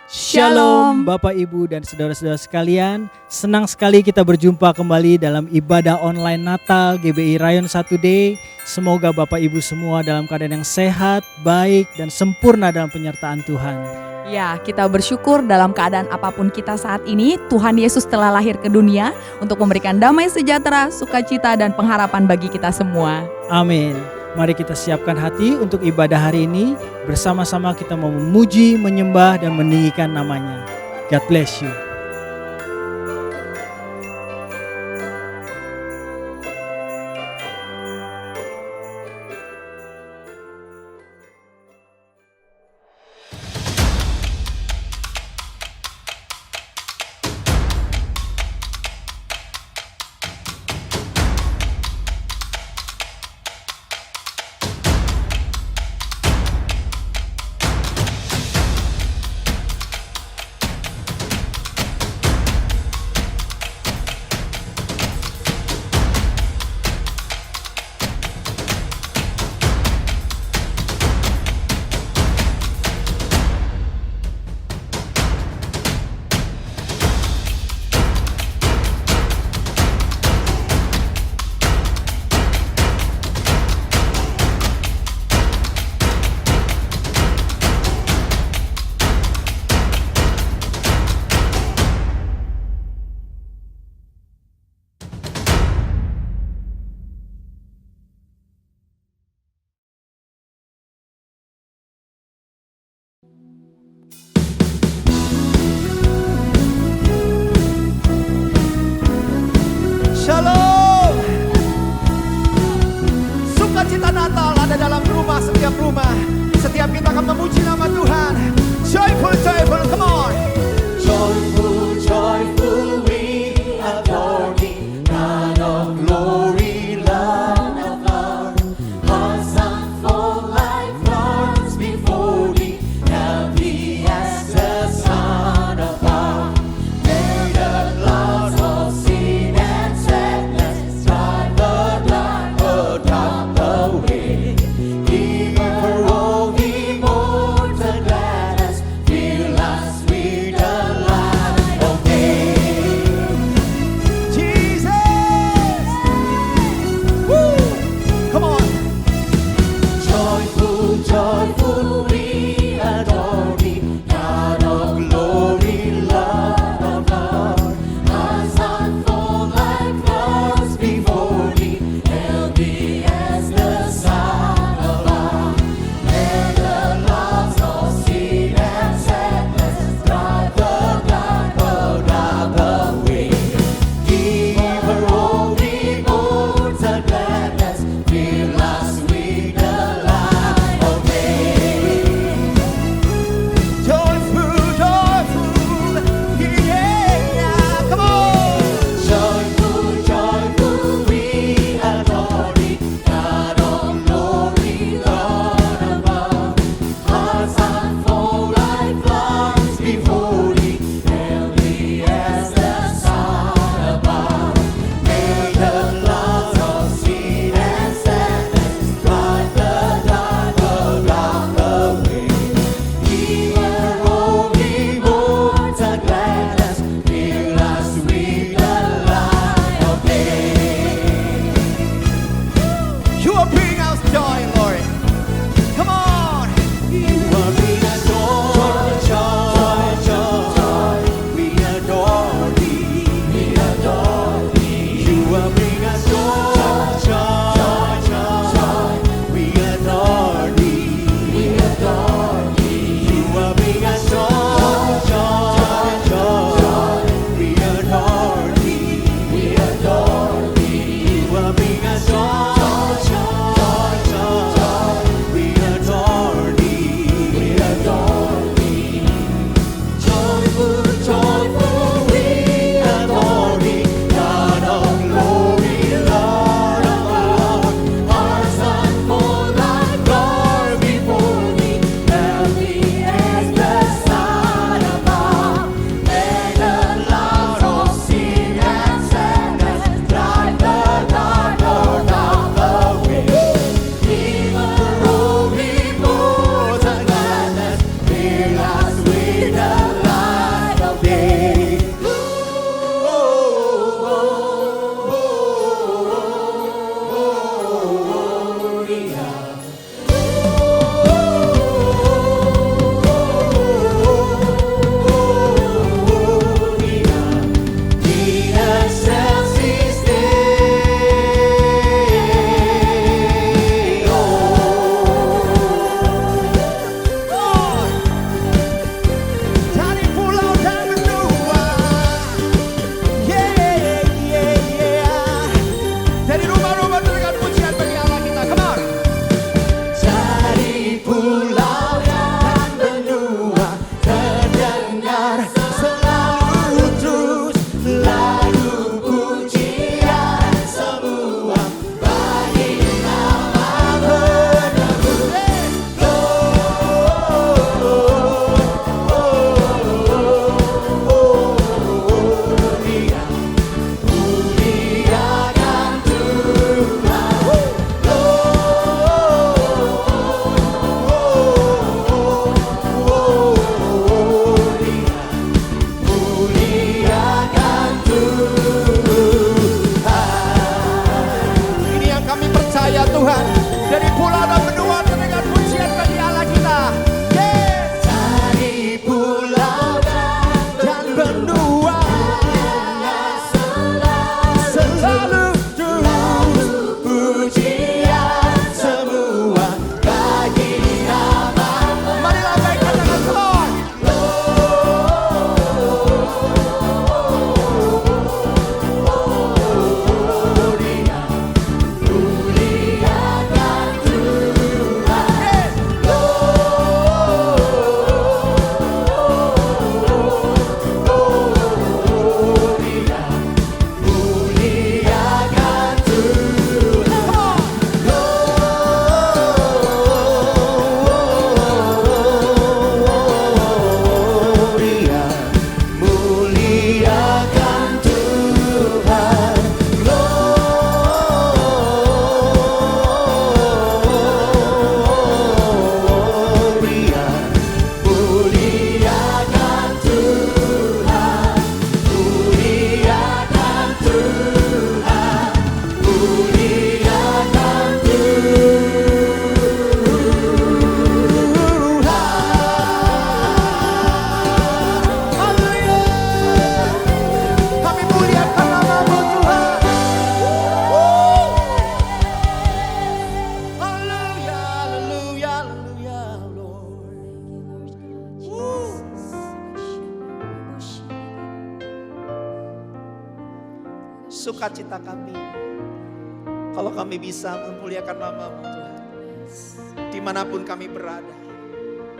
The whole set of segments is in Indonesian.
Shalom Bapak Ibu dan saudara-saudara sekalian. Senang sekali kita berjumpa kembali dalam ibadah online Natal GBI Rayon 1D. Semoga Bapak Ibu semua dalam keadaan yang sehat, baik dan sempurna dalam penyertaan Tuhan. Ya, kita bersyukur dalam keadaan apapun kita saat ini, Tuhan Yesus telah lahir ke dunia untuk memberikan damai sejahtera, sukacita dan pengharapan bagi kita semua. Amin. Mari kita siapkan hati untuk ibadah hari ini. Bersama-sama kita mau memuji, menyembah, dan meninggikan namanya. God bless you. sukacita kami. Kalau kami bisa memuliakan nama-Mu Tuhan. Dimanapun kami berada.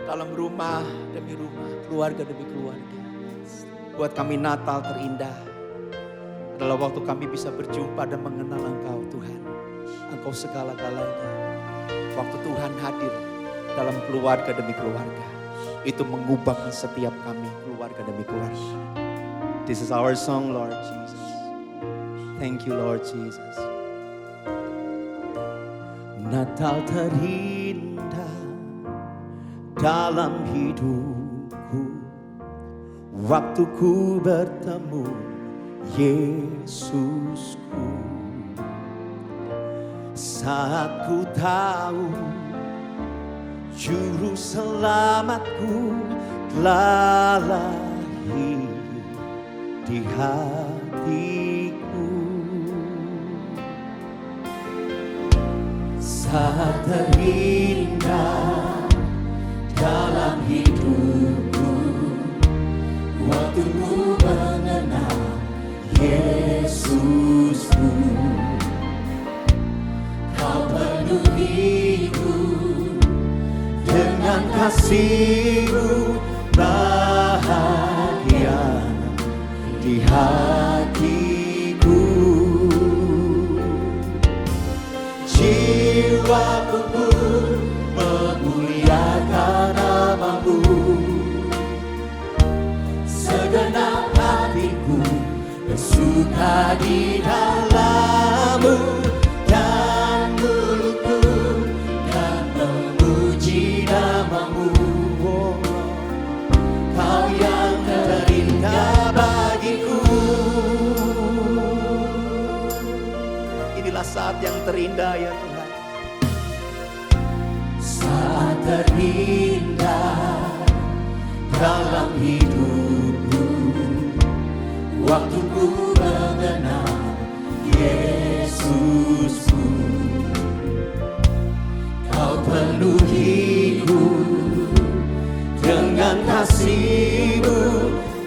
Dalam rumah demi rumah, keluarga demi keluarga. Buat kami Natal terindah adalah waktu kami bisa berjumpa dan mengenal Engkau Tuhan. Engkau segala-galanya. Waktu Tuhan hadir dalam keluarga demi keluarga. Itu mengubahkan setiap kami keluarga demi keluarga. This is our song, Lord Jesus. Thank you, Lord Jesus. Natal terindah dalam hidupku, waktu ku bertemu Yesusku. Saat ku tahu Juru selamatku telah lahir di hatiku. Saat terindah dalam hidupku, waktu ku mengenal Yesusku. Kau penuhiku dengan kasih-Mu, bahagia di hatiku. Jiwaku pun memuliakan nama-Mu, segenap hatiku bersuka di dalam-Mu, dan mulutku kan memuji nama-Mu. Kau yang terindah bagiku. Inilah saat yang terindah ya Tuhan. Saat terindah dalam hidupku, waktu ku mengenal Yesusku. Kau penuhiku dengan kasih-Mu,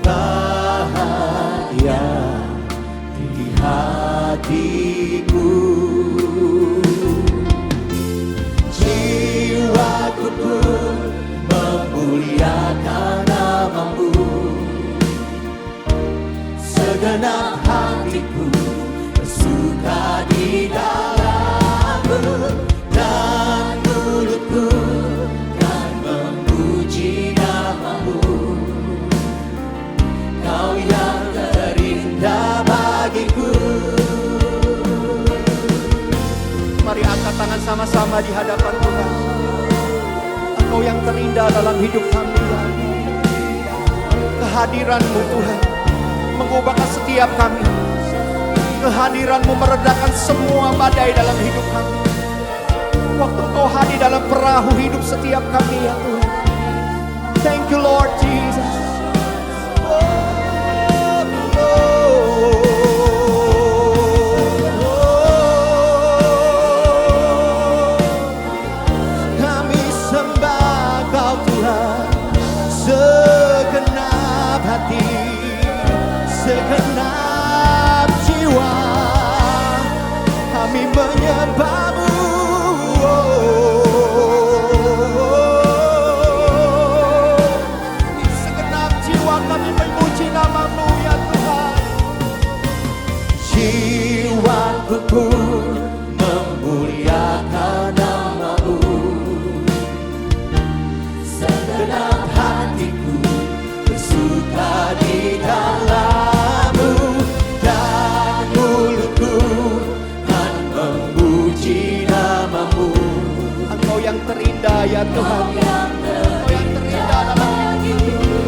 bahagia di hatiku. Jiwaku pun memuliakan nama-Mu, segenap hatiku bersuka di dalam-Mu, dan mulutku kan memuji nama-Mu. Kau yang terindah bagiku. Mari angkat tangan sama-sama di hadapan Tuhan. Engkau yang terindah dalam hidup kami. Kehadiran-Mu Tuhan mengubahkan setiap kami. Kehadiran-Mu meredakan semua badai dalam hidup kami. Waktu Engkau hadir dalam perahu hidup setiap kami ya Tuhan. Thank you Lord Jesus. Kami sembah Kau Tuhan, segenap hati, segenap jiwa, kami menyembah-Mu. Segenap jiwa kami memuji nama-Mu ya Tuhan. Jiwaku pun memuliakan nama-Mu, segenap hatiku bersuka di dalam-Mu, dan mulutku kan memuji nama-Mu. Engkau yang terindah ya Tuhan. Engkau yang terindah dalam hidupku.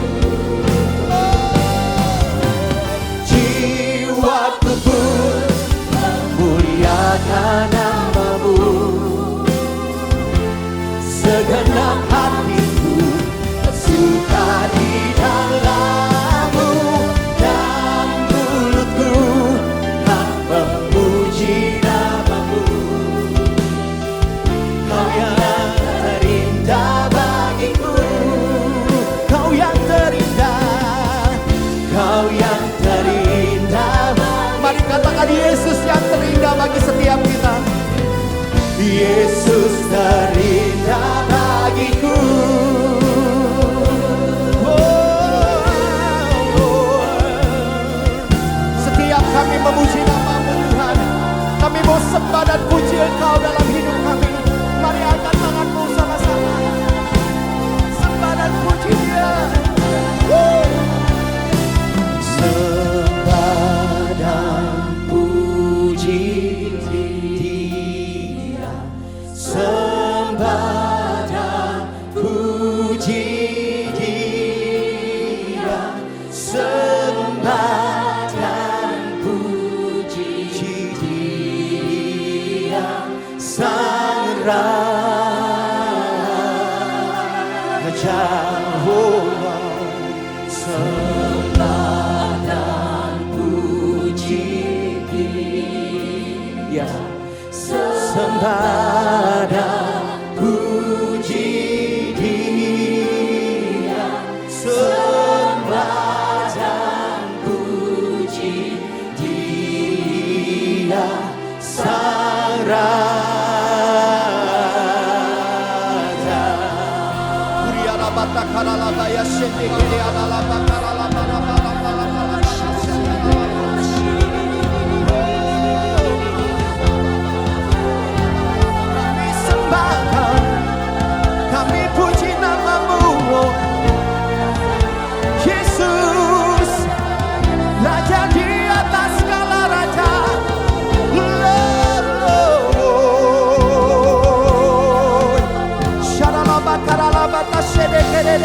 Jiwaku pun memuliakan nama-Mu, segenap hatiku bersuka di dalam-Mu, dan mulutku kan memuji nama-Mu. Kau yang terindah Yesus yang terindah bagi setiap kita. Yesus terindah bagiku. Setiap kami memuji nama-Mu Tuhan, kami mau sembah dan puji Engkau dalam hidup kami. Mari angkat tanganmu sama-sama, sembah dan puji Dia. Sembah dan puji Dia, sembah dan puji Dia, sembah dan puji Dia, Sang Raja. Sembah dan puji Dia, sembah dan puji Dia, sembah dan puji Dia, Sang Raja. Kuriala batakara labaya shende kiri ala bakara labara labara kami sembahkan, kami puji nama-Mu, Yesus, Raja di atas segala raja. Sharala bakara labata shede kere.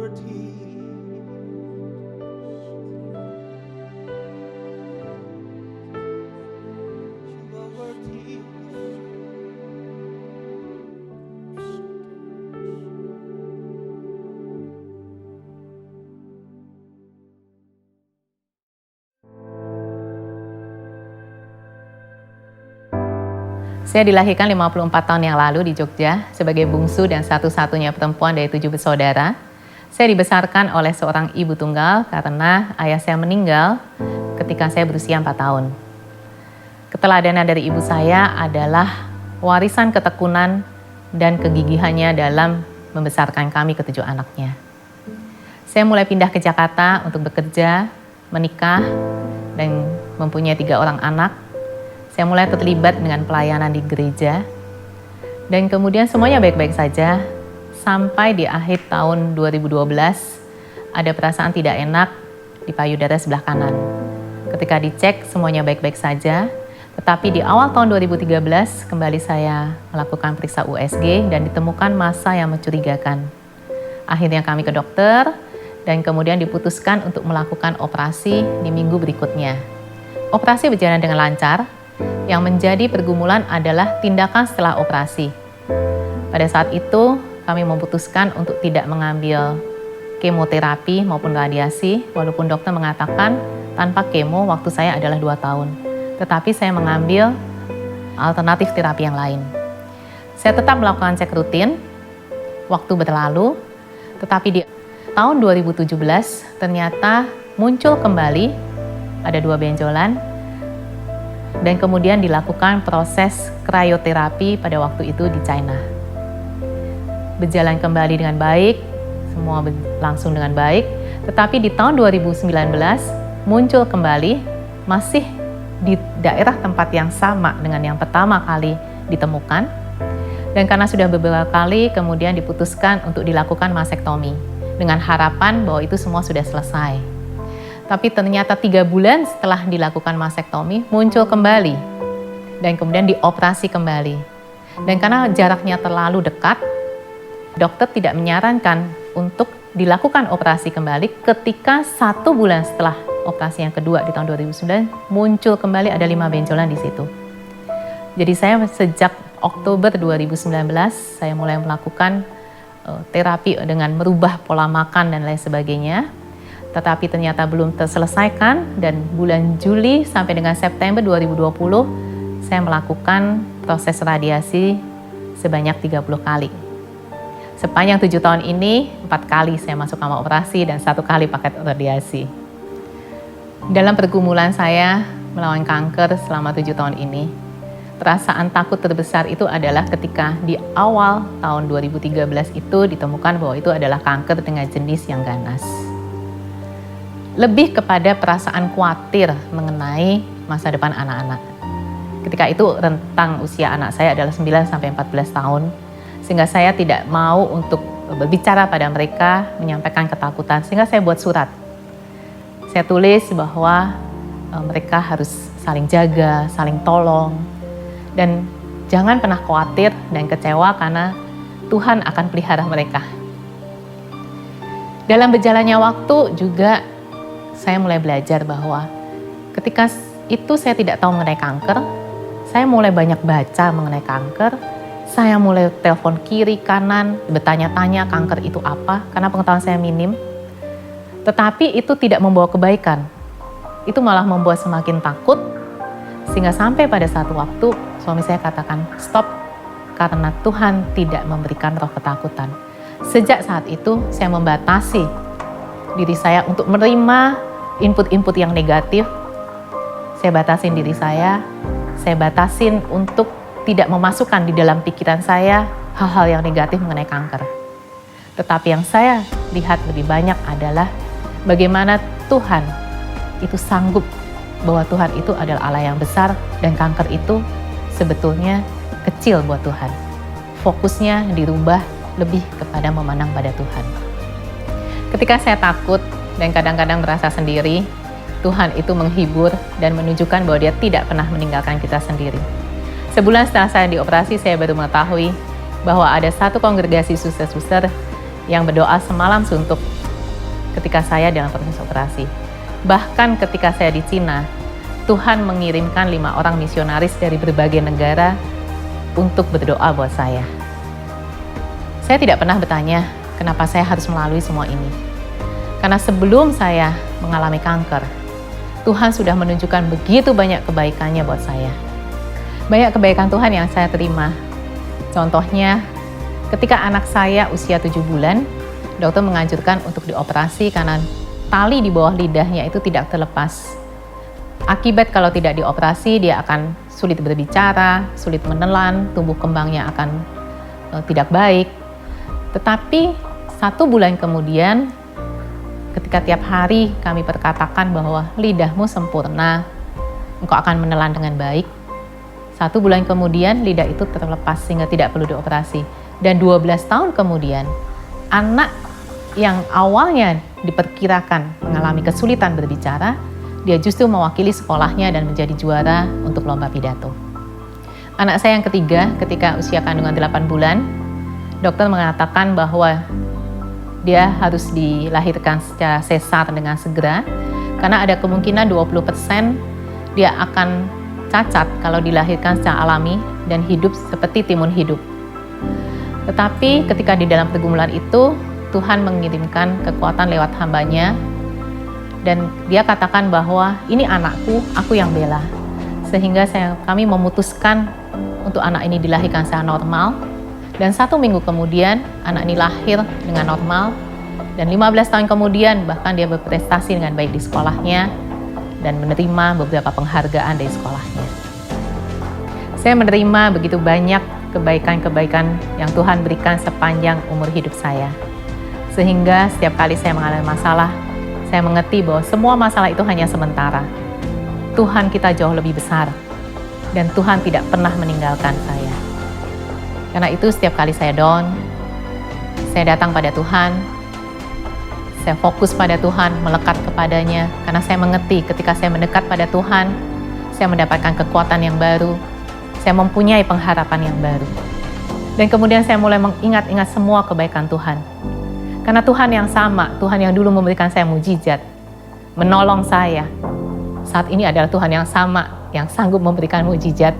worthy. You are worthy. Saya dilahirkan 54 tahun yang lalu di Jogja sebagai bungsu dan satu-satunya perempuan dari 7 bersaudara. Saya dibesarkan oleh seorang ibu tunggal karena ayah saya meninggal ketika saya berusia 4 tahun. Keteladanan dari ibu saya adalah warisan ketekunan dan kegigihannya dalam membesarkan kami ke-7 anaknya. Saya mulai pindah ke Jakarta untuk bekerja, menikah, dan mempunyai 3 orang anak. Saya mulai terlibat dengan pelayanan di gereja, dan kemudian semuanya baik-baik saja, sampai di akhir tahun 2012, ada perasaan tidak enak di payudara sebelah kanan. Ketika dicek, semuanya baik-baik saja, tetapi di awal tahun 2013, kembali saya melakukan periksa USG dan ditemukan massa yang mencurigakan. Akhirnya kami ke dokter, dan kemudian diputuskan untuk melakukan operasi di minggu berikutnya. Operasi berjalan dengan lancar. Yang menjadi pergumulan adalah tindakan setelah operasi. Pada saat itu, kami memutuskan untuk tidak mengambil kemoterapi maupun radiasi, walaupun dokter mengatakan tanpa kemo waktu saya adalah 2 tahun. Tetapi saya mengambil alternatif terapi yang lain. Saya tetap melakukan cek rutin, waktu berlalu, tetapi di tahun 2017 ternyata muncul kembali, ada 2 benjolan, dan kemudian dilakukan proses krioterapi pada waktu itu di China. Berjalan kembali dengan baik, semua berlangsung dengan baik, tetapi di tahun 2019 muncul kembali, masih di daerah tempat yang sama dengan yang pertama kali ditemukan, dan karena sudah beberapa kali kemudian diputuskan untuk dilakukan masektomi, dengan harapan bahwa itu semua sudah selesai. Tapi ternyata 3 bulan setelah dilakukan masektomi muncul kembali dan kemudian dioperasi kembali. Dan karena jaraknya terlalu dekat, dokter tidak menyarankan untuk dilakukan operasi kembali ketika 1 bulan setelah operasi yang kedua di tahun 2009 muncul kembali ada 5 benjolan di situ. Jadi saya sejak Oktober 2019 saya mulai melakukan terapi dengan merubah pola makan dan lain sebagainya. Tetapi ternyata belum terselesaikan, dan bulan Juli sampai dengan September 2020 saya melakukan proses radiasi sebanyak 30 kali. Sepanjang 7 tahun ini 4 kali saya masuk kamar operasi dan 1 kali paket radiasi. Dalam pergumulan saya melawan kanker selama 7 tahun ini, perasaan takut terbesar itu adalah ketika di awal tahun 2013 itu ditemukan bahwa itu adalah kanker dengan jenis yang ganas. Lebih kepada perasaan khawatir mengenai masa depan anak-anak. Ketika itu rentang usia anak saya adalah 9 sampai 14 tahun, sehingga saya tidak mau untuk berbicara pada mereka, menyampaikan ketakutan, sehingga saya buat surat. Saya tulis bahwa mereka harus saling jaga, saling tolong, dan jangan pernah khawatir dan kecewa karena Tuhan akan pelihara mereka. Dalam berjalannya waktu juga saya mulai belajar bahwa ketika itu saya tidak tahu mengenai kanker, saya mulai banyak baca mengenai kanker, saya mulai telepon kiri kanan, bertanya-tanya kanker itu apa, karena pengetahuan saya minim. Tetapi itu tidak membawa kebaikan, itu malah membuat semakin takut, sehingga sampai pada satu waktu suami saya katakan stop, karena Tuhan tidak memberikan roh ketakutan. Sejak saat itu saya membatasi diri saya untuk menerima input-input yang negatif. Saya batasin diri saya batasin untuk tidak memasukkan di dalam pikiran saya hal-hal yang negatif mengenai kanker. Tetapi yang saya lihat lebih banyak adalah bagaimana Tuhan itu sanggup, bahwa Tuhan itu adalah Allah yang besar dan kanker itu sebetulnya kecil buat Tuhan. Fokusnya dirubah lebih kepada memandang pada Tuhan. Ketika saya takut dan kadang-kadang merasa sendiri, Tuhan itu menghibur dan menunjukkan bahwa Dia tidak pernah meninggalkan kita sendiri. Sebulan setelah saya dioperasi, saya baru mengetahui bahwa ada satu kongregasi suster-suster yang berdoa semalam suntuk ketika saya dalam proses operasi. Bahkan ketika saya di Cina, Tuhan mengirimkan 5 orang misionaris dari berbagai negara untuk berdoa buat saya. Saya tidak pernah bertanya kenapa saya harus melalui semua ini. Karena sebelum saya mengalami kanker, Tuhan sudah menunjukkan begitu banyak kebaikannya buat saya. Banyak kebaikan Tuhan yang saya terima. Contohnya, ketika anak saya usia 7 bulan, dokter menganjurkan untuk dioperasi karena tali di bawah lidahnya itu tidak terlepas. Akibat kalau tidak dioperasi, dia akan sulit berbicara, sulit menelan, tumbuh kembangnya akan tidak baik. Tetapi 1 bulan kemudian, ketika tiap hari kami perkatakan bahwa lidahmu sempurna, engkau akan menelan dengan baik. 1 bulan kemudian lidah itu terlepas sehingga tidak perlu dioperasi. Dan 12 tahun kemudian, anak yang awalnya diperkirakan mengalami kesulitan berbicara, dia justru mewakili sekolahnya dan menjadi juara untuk lomba pidato. Anak saya yang ketiga, ketika usia kandungan 8 bulan, dokter mengatakan bahwa dia harus dilahirkan secara sesar dengan segera, karena ada kemungkinan 20% dia akan cacat kalau dilahirkan secara alami dan hidup seperti timun hidup. Tetapi ketika di dalam pergumulan itu, Tuhan mengirimkan kekuatan lewat hamba-Nya, dan dia katakan bahwa ini anakku, aku yang bela. Sehingga kami memutuskan untuk anak ini dilahirkan secara normal, dan 1 minggu kemudian anak ini lahir dengan normal, dan 15 tahun kemudian bahkan dia berprestasi dengan baik di sekolahnya dan menerima beberapa penghargaan dari sekolahnya. Saya menerima begitu banyak kebaikan-kebaikan yang Tuhan berikan sepanjang umur hidup saya. Sehingga setiap kali saya mengalami masalah, saya mengerti bahwa semua masalah itu hanya sementara. Tuhan kita jauh lebih besar, dan Tuhan tidak pernah meninggalkan saya. Karena itu setiap kali saya down, saya datang pada Tuhan, saya fokus pada Tuhan, melekat kepadanya, karena saya mengerti ketika saya mendekat pada Tuhan, saya mendapatkan kekuatan yang baru, saya mempunyai pengharapan yang baru. Dan kemudian saya mulai mengingat-ingat semua kebaikan Tuhan. Karena Tuhan yang sama, Tuhan yang dulu memberikan saya mujizat, menolong saya, saat ini adalah Tuhan yang sama, yang sanggup memberikan mujizat,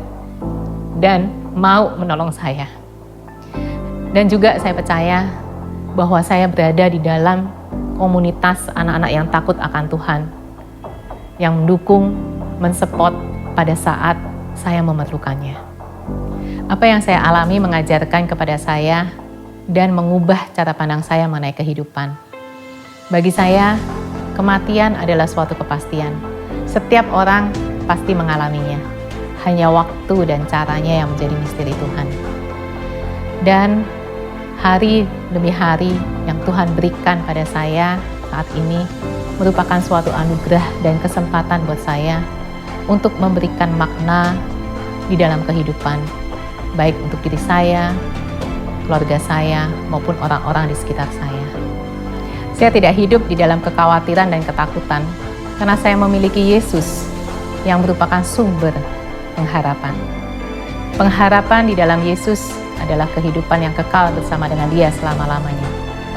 dan mau menolong saya. Dan juga saya percaya bahwa saya berada di dalam komunitas anak-anak yang takut akan Tuhan, yang mendukung, mensupport pada saat saya memerlukannya. Apa yang saya alami mengajarkan kepada saya dan mengubah cara pandang saya mengenai kehidupan. Bagi saya, kematian adalah suatu kepastian. Setiap orang pasti mengalaminya. Hanya waktu dan caranya yang menjadi misteri Tuhan. Dan hari demi hari yang Tuhan berikan pada saya saat ini merupakan suatu anugerah dan kesempatan buat saya untuk memberikan makna di dalam kehidupan, baik untuk diri saya, keluarga saya, maupun orang-orang di sekitar saya. Saya tidak hidup di dalam kekhawatiran dan ketakutan, karena saya memiliki Yesus yang merupakan sumber pengharapan. Pengharapan di dalam Yesus adalah kehidupan yang kekal bersama dengan Dia selama-lamanya.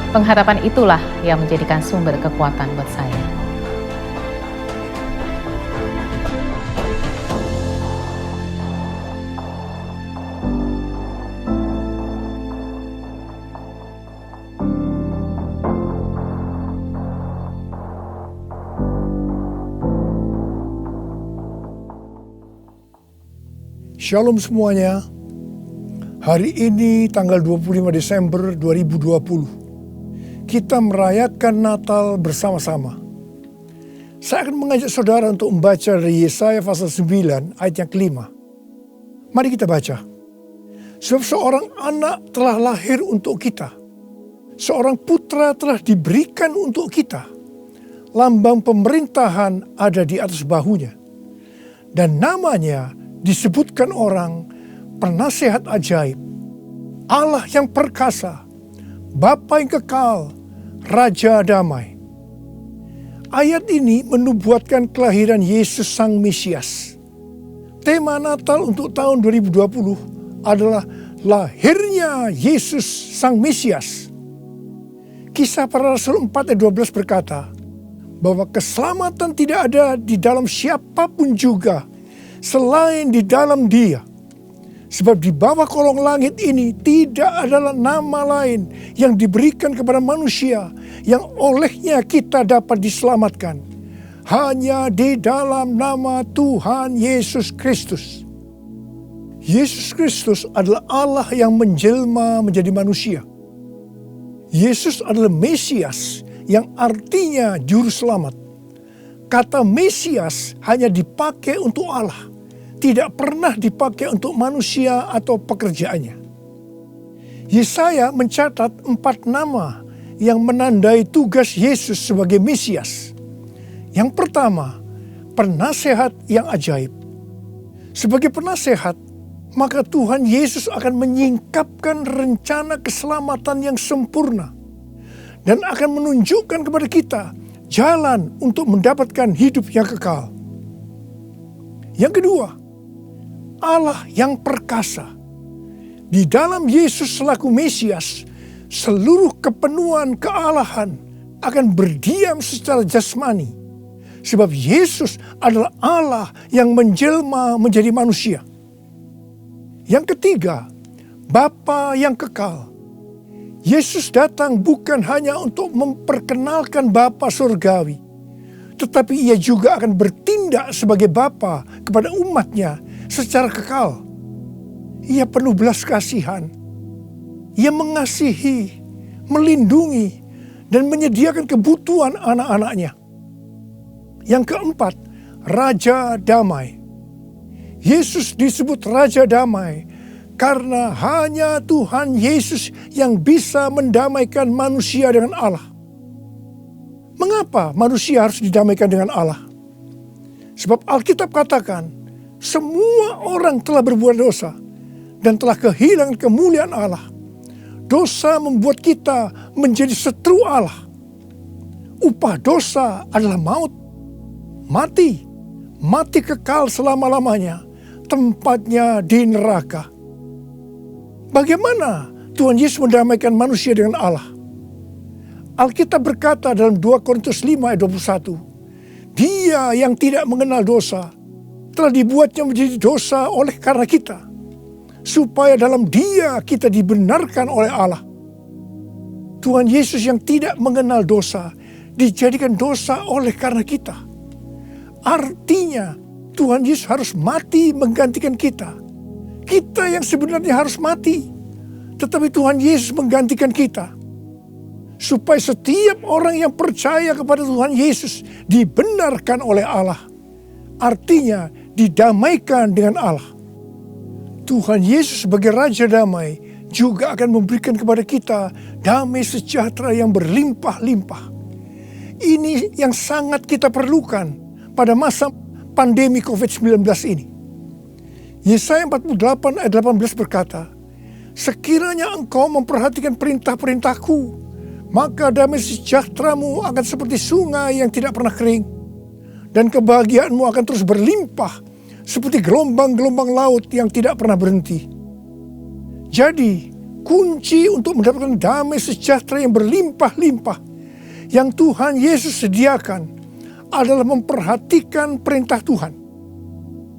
Pengharapan itulah yang menjadikan sumber kekuatan buat saya. Shalom semuanya. Hari ini tanggal 25 Desember 2020. Kita merayakan Natal bersama-sama. Saya akan mengajak saudara untuk membaca dari Yesaya pasal 9 ayat yang kelima. Mari kita baca. Sebab seorang anak telah lahir untuk kita. Seorang putra telah diberikan untuk kita. Lambang pemerintahan ada di atas bahunya. Dan namanya disebutkan orang Penasihat Ajaib, Allah yang perkasa, Bapa yang kekal, Raja Damai. Ayat ini menubuatkan kelahiran Yesus Sang Mesias. Tema Natal untuk tahun 2020 adalah lahirnya Yesus Sang Mesias. Kisah Para Rasul 4 ayat 12 berkata, bahwa keselamatan tidak ada di dalam siapapun juga selain di dalam Dia. Sebab di bawah kolong langit ini tidak adalah nama lain yang diberikan kepada manusia yang olehnya kita dapat diselamatkan. Hanya di dalam nama Tuhan Yesus Kristus. Yesus Kristus adalah Allah yang menjelma menjadi manusia. Yesus adalah Mesias yang artinya juru selamat. Kata Mesias hanya dipakai untuk Allah, tidak pernah dipakai untuk manusia atau pekerjaannya. Yesaya mencatat 4 nama yang menandai tugas Yesus sebagai Mesias. Yang pertama, penasehat yang ajaib. Sebagai penasehat, maka Tuhan Yesus akan menyingkapkan rencana keselamatan yang sempurna dan akan menunjukkan kepada kita jalan untuk mendapatkan hidup yang kekal. Yang kedua, Allah yang perkasa. Di dalam Yesus selaku Mesias, seluruh kepenuhan kealahan akan berdiam secara jasmani. Sebab Yesus adalah Allah yang menjelma menjadi manusia. Yang ketiga, Bapa yang kekal. Yesus datang bukan hanya untuk memperkenalkan Bapa surgawi, tetapi ia juga akan bertindak sebagai Bapa kepada umatnya secara kekal. Ia penuh belas kasihan. Ia mengasihi, melindungi, dan menyediakan kebutuhan anak-anaknya. Yang keempat, Raja Damai. Yesus disebut Raja Damai karena hanya Tuhan Yesus yang bisa mendamaikan manusia dengan Allah. Mengapa manusia harus didamaikan dengan Allah? Sebab Alkitab katakan, semua orang telah berbuat dosa dan telah kehilangan kemuliaan Allah. Dosa membuat kita menjadi setru Allah. Upah dosa adalah maut, mati kekal selama-lamanya, tempatnya di neraka. Bagaimana Tuhan Yesus mendamaikan manusia dengan Allah? Alkitab berkata dalam 2 Korintus 5 ayat 21, Dia yang tidak mengenal dosa telah dibuatnya menjadi dosa oleh karena kita, supaya dalam Dia kita dibenarkan oleh Allah. Tuhan Yesus yang tidak mengenal dosa dijadikan dosa oleh karena kita. Artinya Tuhan Yesus harus mati menggantikan kita. Kita yang sebenarnya harus mati, tetapi Tuhan Yesus menggantikan kita. Supaya setiap orang yang percaya kepada Tuhan Yesus dibenarkan oleh Allah. Artinya didamaikan dengan Allah. Tuhan Yesus sebagai Raja Damai juga akan memberikan kepada kita damai sejahtera yang berlimpah-limpah. Ini yang sangat kita perlukan pada masa pandemi COVID-19 ini. Yesaya 48 ayat 18 berkata, sekiranya engkau memperhatikan perintah-perintahku, maka damai sejahteramu akan seperti sungai yang tidak pernah kering. Dan kebahagiaanmu akan terus berlimpah seperti gelombang-gelombang laut yang tidak pernah berhenti. Jadi, kunci untuk mendapatkan damai sejahtera yang berlimpah-limpah yang Tuhan Yesus sediakan adalah memperhatikan perintah Tuhan.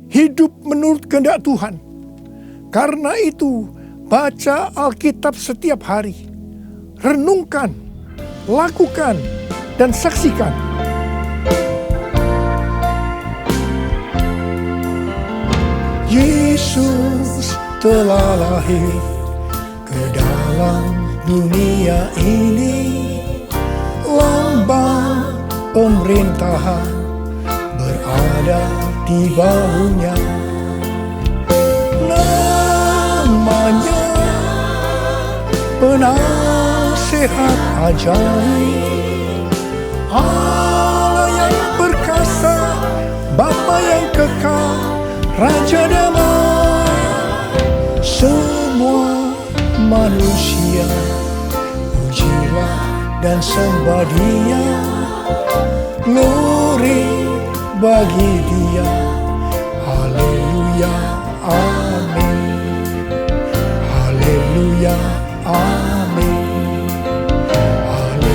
Hidup menurut kehendak Tuhan. Karena itu, baca Alkitab setiap hari. Renungkan, lakukan, dan saksikan. Yesus telah lahir ke dalam dunia ini. Lambang pemerintahan berada di bahunya. Namanya penasehat ajaib, Allah yang perkasa, Bapa yang kekal, Raja Damai. Semua manusia pujilah dan sembah Dia, glory bagi Dia. Haleluya, amin. Haleluya, amin. Haleluya.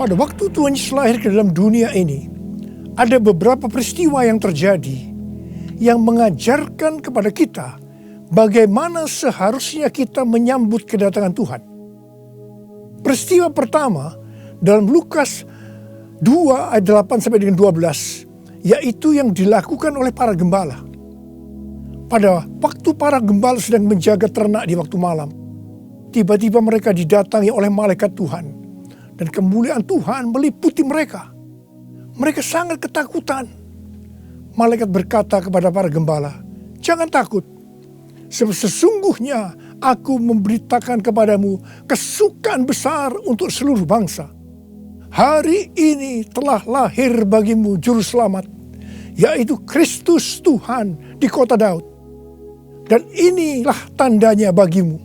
pada waktu Tuhan Yesus lahir ke dalam dunia ini, ada beberapa peristiwa yang terjadi yang mengajarkan kepada kita bagaimana seharusnya kita menyambut kedatangan Tuhan. Peristiwa pertama dalam Lukas 2 ayat 8 sampai dengan 12, yaitu yang dilakukan oleh para gembala. Pada waktu para gembala sedang menjaga ternak di waktu malam, tiba-tiba mereka didatangi oleh malaikat Tuhan. Dan kemuliaan Tuhan meliputi mereka. Mereka sangat ketakutan. Malaikat berkata kepada para gembala, "Jangan takut. Sesungguhnya aku memberitakan kepadamu kesukaan besar untuk seluruh bangsa. Hari ini telah lahir bagimu juru selamat, yaitu Kristus Tuhan di kota Daud. Dan inilah tandanya bagimu.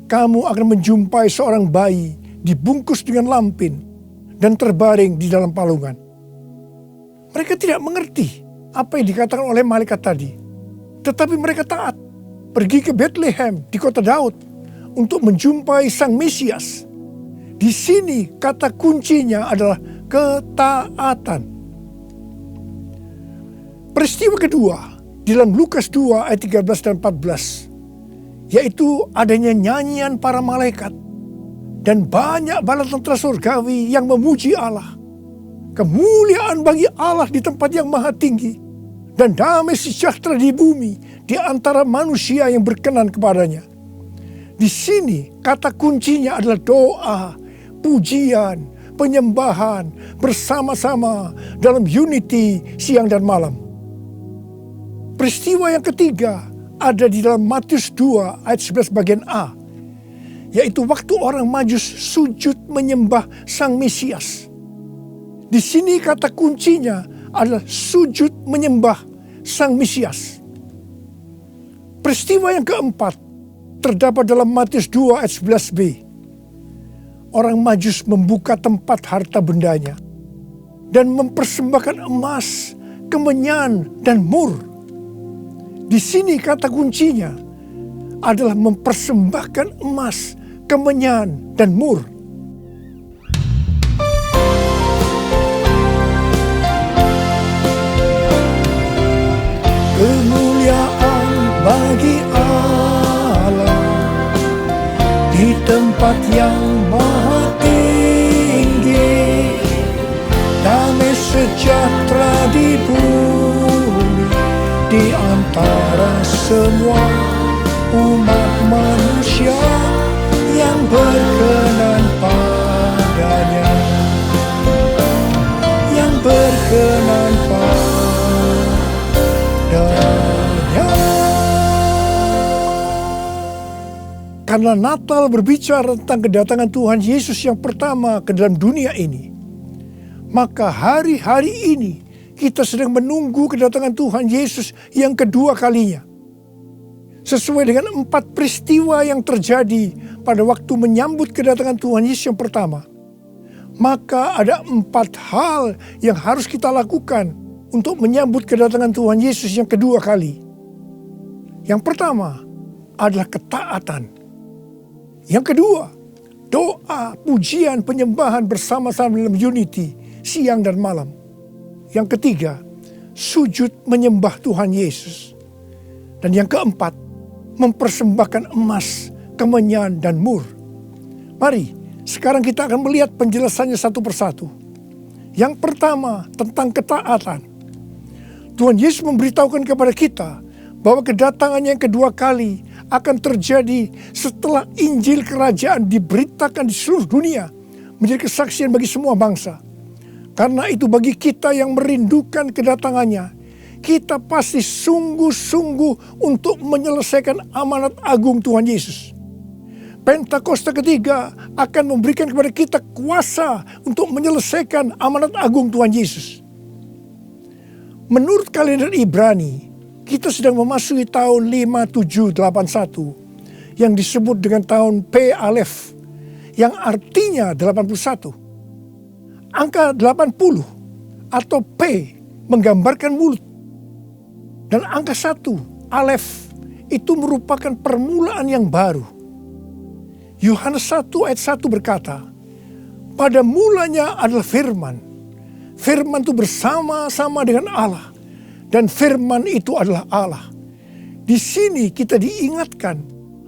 Kamu akan menjumpai seorang bayi dibungkus dengan lampin dan terbaring di dalam palungan." Mereka tidak mengerti apa yang dikatakan oleh malaikat tadi. Tetapi mereka taat. Pergi ke Bethlehem di kota Daud untuk menjumpai Sang Mesias. Di sini kata kuncinya adalah ketaatan. Peristiwa kedua di dalam Lukas 2 ayat 13 dan 14, yaitu adanya nyanyian para malaikat dan banyak bala tentara surgawi yang memuji Allah. Kemuliaan bagi Allah di tempat yang maha tinggi, dan damai sejahtera di bumi di antara manusia yang berkenan kepadanya. Di sini kata kuncinya adalah doa, pujian, penyembahan bersama-sama dalam unity siang dan malam. Peristiwa yang ketiga ada di dalam Matius 2 ayat 11 bagian A, yaitu waktu orang Majus sujud menyembah Sang Mesias. Di sini kata kuncinya adalah sujud menyembah Sang Mesias. Peristiwa yang keempat terdapat dalam Matius 2 ayat 11b. Orang Majus membuka tempat harta bendanya dan mempersembahkan emas, kemenyan, dan mur. Di sini kata kuncinya adalah mempersembahkan emas, kemenyan, dan mur. Kemuliaan bagi Allah di tempat yang maha tinggi, damai sejahtera di bumi di antara semua umat manusia yang berkenan padanya, yang berkenan padanya. Karena Natal berbicara tentang kedatangan Tuhan Yesus yang pertama ke dalam dunia ini, maka hari-hari ini kita sedang menunggu kedatangan Tuhan Yesus yang kedua kalinya. Sesuai dengan 4 peristiwa yang terjadi pada waktu menyambut kedatangan Tuhan Yesus yang pertama, maka ada 4 hal yang harus kita lakukan untuk menyambut kedatangan Tuhan Yesus yang kedua kali. Yang pertama adalah ketaatan. Yang kedua, doa, pujian, penyembahan bersama-sama dalam unity siang dan malam. Yang ketiga, sujud menyembah Tuhan Yesus. Dan yang keempat, mempersembahkan emas, kemenyan, dan mur. Mari, sekarang kita akan melihat penjelasannya satu persatu. Yang pertama, tentang ketaatan. Tuhan Yesus memberitahukan kepada kita bahwa kedatangannya yang kedua kali akan terjadi setelah Injil Kerajaan diberitakan di seluruh dunia, menjadi kesaksian bagi semua bangsa. Karena itu bagi kita yang merindukan kedatangannya, kita pasti sungguh-sungguh untuk menyelesaikan amanat agung Tuhan Yesus. Pentakosta ketiga akan memberikan kepada kita kuasa untuk menyelesaikan amanat agung Tuhan Yesus. Menurut kalender Ibrani, kita sedang memasuki tahun 5781 yang disebut dengan tahun P Alef, yang artinya 81. Angka 80 atau P menggambarkan mulut. Dan angka 1, Alef, itu merupakan permulaan yang baru. Yohanes 1 ayat 1 berkata, Pada mulanya adalah firman. Firman itu bersama-sama dengan Allah. Dan firman itu adalah Allah. Di sini kita diingatkan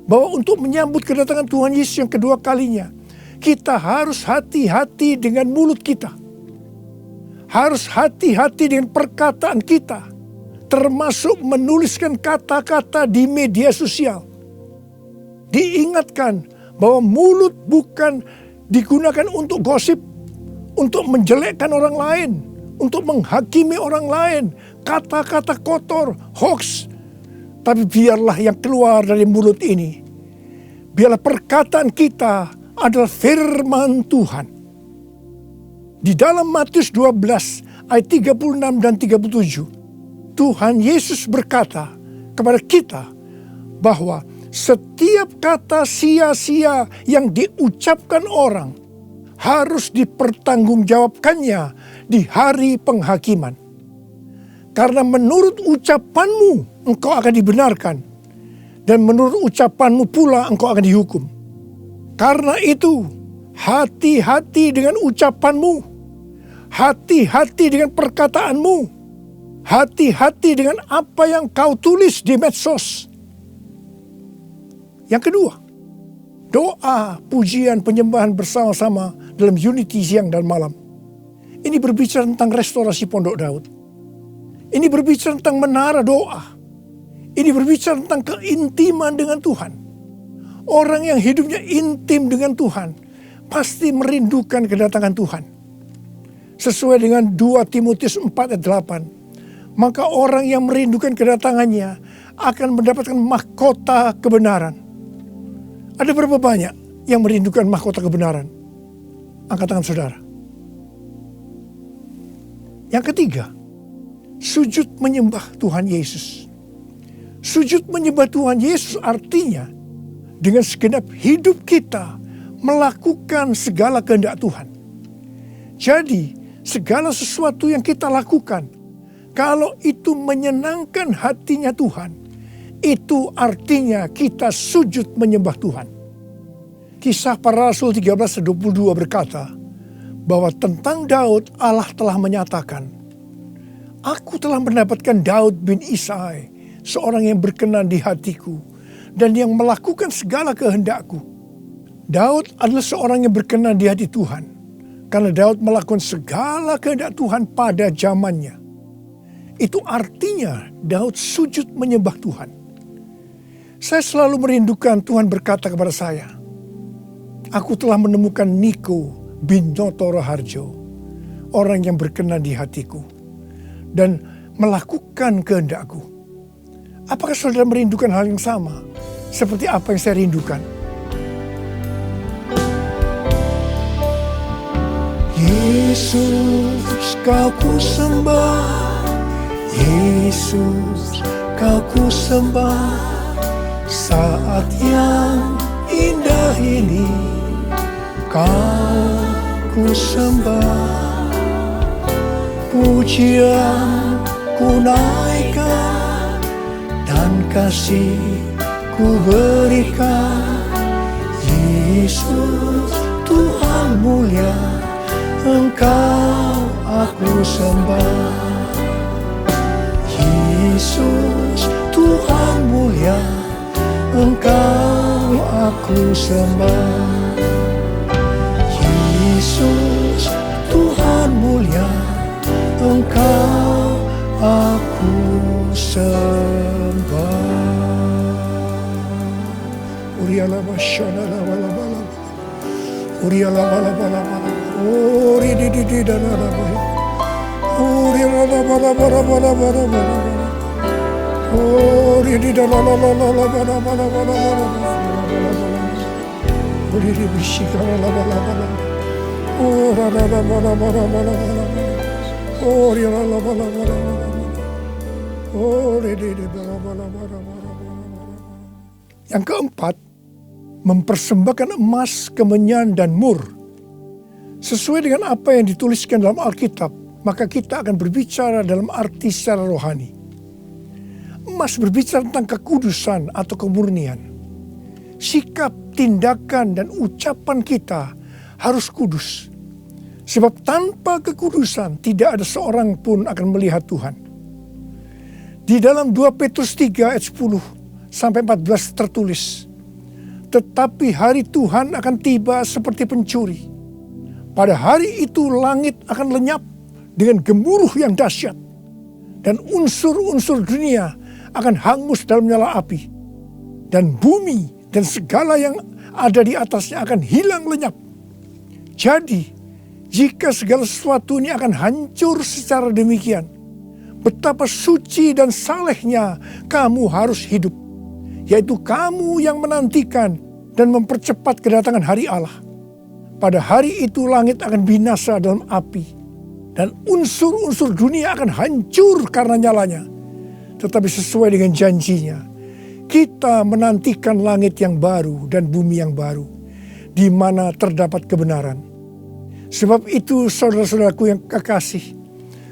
bahwa untuk menyambut kedatangan Tuhan Yesus yang kedua kalinya, kita harus hati-hati dengan mulut kita. Harus hati-hati dengan perkataan kita. Termasuk menuliskan kata-kata di media sosial. Diingatkan bahwa mulut bukan digunakan untuk gosip, untuk menjelekkan orang lain, untuk menghakimi orang lain, kata-kata kotor, hoax. Tapi biarlah yang keluar dari mulut ini, biarlah perkataan kita adalah firman Tuhan. Di dalam Matius 12 ayat 36 dan 37, Tuhan Yesus berkata kepada kita bahwa setiap kata sia-sia yang diucapkan orang harus dipertanggungjawabkannya di hari penghakiman. Karena menurut ucapanmu engkau akan dibenarkan, dan menurut ucapanmu pula engkau akan dihukum. Karena itu, hati-hati dengan ucapanmu, hati-hati dengan perkataanmu, hati-hati dengan apa yang kau tulis di medsos. Yang kedua, doa, pujian, penyembahan bersama-sama dalam unity siang dan malam. Ini berbicara tentang restorasi Pondok Daud. Ini berbicara tentang menara doa. Ini berbicara tentang keintiman dengan Tuhan. Orang yang hidupnya intim dengan Tuhan pasti merindukan kedatangan Tuhan. Sesuai dengan 2 Timotius 4 ayat 8. Maka orang yang merindukan kedatangannya akan mendapatkan mahkota kebenaran. Ada berapa banyak yang merindukan mahkota kebenaran? Angkat tangan saudara. Yang ketiga, sujud menyembah Tuhan Yesus. Sujud menyembah Tuhan Yesus artinya dengan segenap hidup kita melakukan segala kehendak Tuhan. Jadi segala sesuatu yang kita lakukan, kalau itu menyenangkan hatinya Tuhan, itu artinya kita sujud menyembah Tuhan. Kisah Para Rasul 13:22 berkata bahwa tentang Daud Allah telah menyatakan, aku telah mendapatkan Daud bin Isai, seorang yang berkenan di hatiku dan yang melakukan segala kehendakku. Daud adalah seorang yang berkenan di hati Tuhan karena Daud melakukan segala kehendak Tuhan pada zamannya. Itu artinya Daud sujud menyembah Tuhan. Saya selalu merindukan Tuhan berkata kepada saya, aku telah menemukan Niko bin Noto Raharjo, orang yang berkenan di hatiku dan melakukan kehendakku. Apakah saudara merindukan hal yang sama seperti apa yang saya rindukan? Yesus, kau ku sembah, Yesus, kau ku sembah. Saat yang indah ini kau ku sembah, pujian ku naikkan dan kasih ku berikan. Yesus, Tuhan mulia, Engkau aku sembah. Yesus, Tuhan mulia, Engkau aku sembah. Yesus, Tuhan mulia, Engkau aku sembah. Uriala basyana la bala bala, Uriala bala bala bala, Uri di dana la bala, Uriala bala bala bala bala bala. Oh, di dalam la la la la bala bala bala bala. Oh, di bersihkan la bala bala. Oh, la la la bala bala bala bala. Oh, di la la bala bala bala. Oh, di bala bala bala bala. Yang keempat, mempersembahkan emas, kemenyan dan mur. Sesuai dengan apa yang dituliskan dalam Alkitab, maka kita akan berbicara dalam arti secara rohani. Emas berbicara tentang kekudusan atau kemurnian. Sikap, tindakan, dan ucapan kita harus kudus. Sebab tanpa kekudusan tidak ada seorang pun akan melihat Tuhan. Di dalam 2 Petrus 3 ayat 10 sampai 14 tertulis, tetapi hari Tuhan akan tiba seperti pencuri. Pada hari itu langit akan lenyap dengan gemuruh yang dahsyat, dan unsur-unsur dunia akan hangus dalam nyala api, dan bumi dan segala yang ada di atasnya akan hilang lenyap. Jadi, jika segala sesuatu ini akan hancur secara demikian, betapa suci dan salehnya kamu harus hidup, yaitu kamu yang menantikan dan mempercepat kedatangan hari Allah. Pada hari itu langit akan binasa dalam api, dan unsur-unsur dunia akan hancur karena nyalanya. Tetapi sesuai dengan janjinya, kita menantikan langit yang baru dan bumi yang baru, di mana terdapat kebenaran. Sebab itu saudara-saudaraku yang kekasih,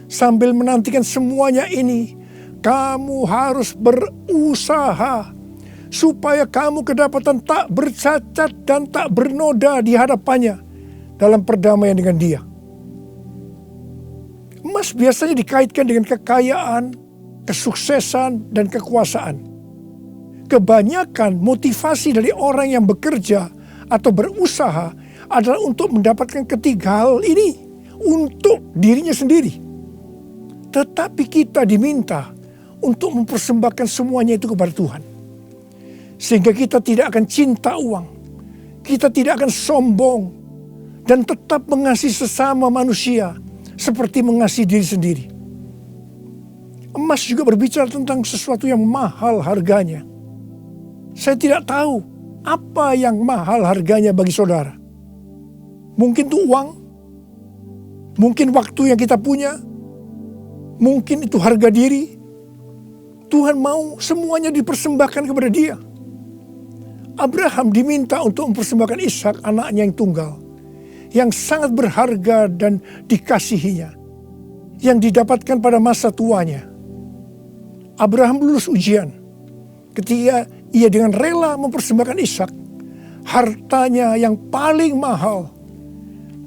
sambil menantikan semuanya ini, kamu harus berusaha supaya kamu kedapatan tak bercacat dan tak bernoda di hadapannya dalam perdamaian dengan Dia. Emas biasanya dikaitkan dengan kekayaan, kesuksesan, dan kekuasaan. Kebanyakan motivasi dari orang yang bekerja atau berusaha adalah untuk mendapatkan ketiga hal ini untuk dirinya sendiri. Tetapi kita diminta untuk mempersembahkan semuanya itu kepada Tuhan. Sehingga kita tidak akan cinta uang, kita tidak akan sombong, dan tetap mengasihi sesama manusia seperti mengasihi diri sendiri. Emas juga berbicara tentang sesuatu yang mahal harganya. Saya tidak tahu apa yang mahal harganya bagi saudara. Mungkin itu uang, mungkin waktu yang kita punya, mungkin itu harga diri. Tuhan mau semuanya dipersembahkan kepada Dia. Abraham diminta untuk mempersembahkan Ishak, anaknya yang tunggal, yang sangat berharga dan dikasihinya, yang didapatkan pada masa tuanya. Abraham lulus ujian ketika ia dengan rela mempersembahkan Ishak, hartanya yang paling mahal.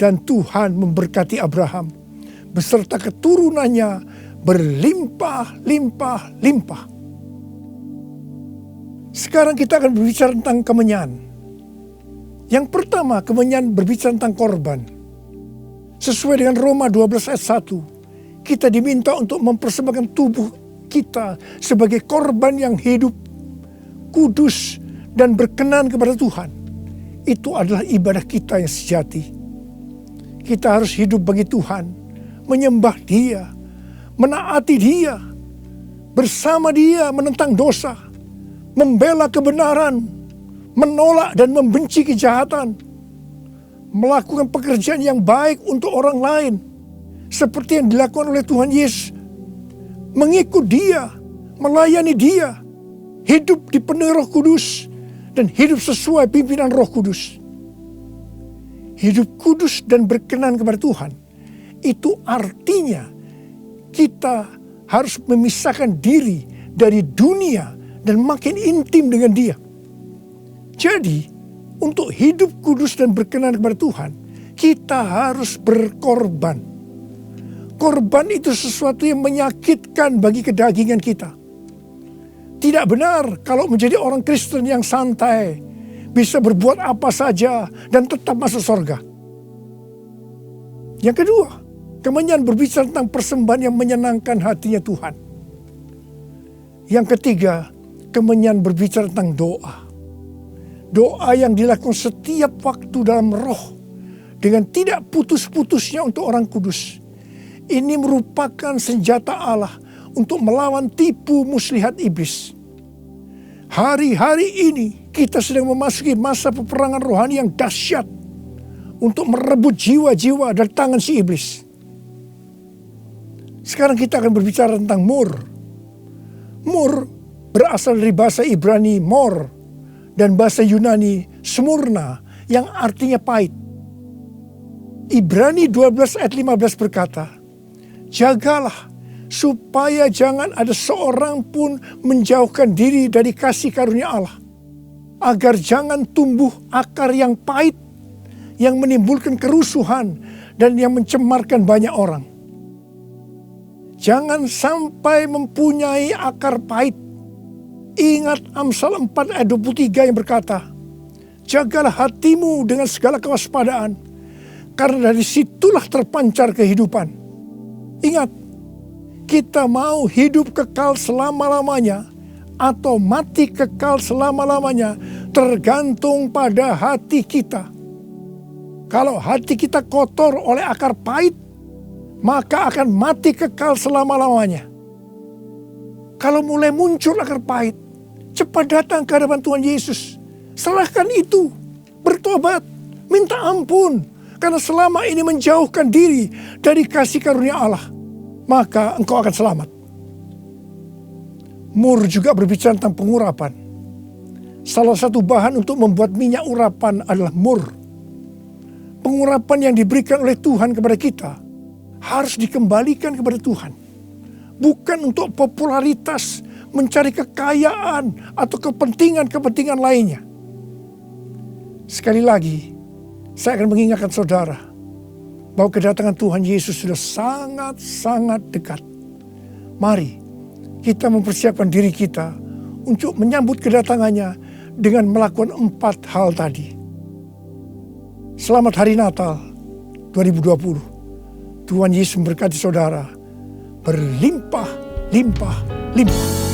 Dan Tuhan memberkati Abraham beserta keturunannya berlimpah-limpah-limpah. Sekarang kita akan berbicara tentang kemenyan. Yang pertama, kemenyan berbicara tentang korban. Sesuai dengan Roma 12 ayat 1, kita diminta untuk mempersembahkan tubuh kita sebagai korban yang hidup, kudus, dan berkenan kepada Tuhan. Itu adalah ibadah kita yang sejati. Kita harus hidup bagi Tuhan, menyembah Dia, menaati Dia, bersama Dia menentang dosa, membela kebenaran, menolak dan membenci kejahatan, melakukan pekerjaan yang baik untuk orang lain, seperti yang dilakukan oleh Tuhan Yesus, mengikut Dia, melayani Dia, hidup dipenuhi Roh Kudus, dan hidup sesuai pimpinan Roh Kudus. Hidup kudus dan berkenan kepada Tuhan, itu artinya kita harus memisahkan diri dari dunia dan makin intim dengan Dia. Jadi, untuk hidup kudus dan berkenan kepada Tuhan, kita harus berkorban. Korban itu sesuatu yang menyakitkan bagi kedagingan kita. Tidak benar kalau menjadi orang Kristen yang santai, bisa berbuat apa saja dan tetap masuk surga. Yang kedua, kemenyan berbicara tentang persembahan yang menyenangkan hatinya Tuhan. Yang ketiga, kemenyan berbicara tentang doa. Doa yang dilakukan setiap waktu dalam roh, dengan tidak putus-putusnya untuk orang kudus. Ini merupakan senjata Allah untuk melawan tipu muslihat iblis. Hari-hari ini kita sedang memasuki masa peperangan rohani yang dahsyat untuk merebut jiwa-jiwa dari tangan si iblis. Sekarang kita akan berbicara tentang mur. Mur berasal dari bahasa Ibrani mor dan bahasa Yunani smurna yang artinya pahit. Ibrani 12 ayat 15 berkata, jagalah supaya jangan ada seorang pun menjauhkan diri dari kasih karunia Allah, agar jangan tumbuh akar yang pahit, yang menimbulkan kerusuhan dan yang mencemarkan banyak orang. Jangan sampai mempunyai akar pahit. Ingat Amsal 4 ayat 23 yang berkata, jagalah hatimu dengan segala kewaspadaan, karena dari situlah terpancar kehidupan. Ingat, kita mau hidup kekal selama-lamanya atau mati kekal selama-lamanya tergantung pada hati kita. Kalau hati kita kotor oleh akar pahit, maka akan mati kekal selama-lamanya. Kalau mulai muncul akar pahit, cepat datang ke hadapan Tuhan Yesus. Serahkan itu, bertobat, minta ampun. Karena selama ini menjauhkan diri dari kasih karunia Allah, maka engkau akan selamat. Mur juga berbicara tentang pengurapan. Salah satu bahan untuk membuat minyak urapan adalah mur. Pengurapan yang diberikan oleh Tuhan kepada kita harus dikembalikan kepada Tuhan. Bukan untuk popularitas, mencari kekayaan, atau kepentingan-kepentingan lainnya. Sekali lagi, saya akan mengingatkan saudara bahwa kedatangan Tuhan Yesus sudah sangat-sangat dekat. Mari kita mempersiapkan diri kita untuk menyambut kedatangannya dengan melakukan 4 hal tadi. Selamat Hari Natal 2020. Tuhan Yesus memberkati saudara berlimpah, limpah, limpah.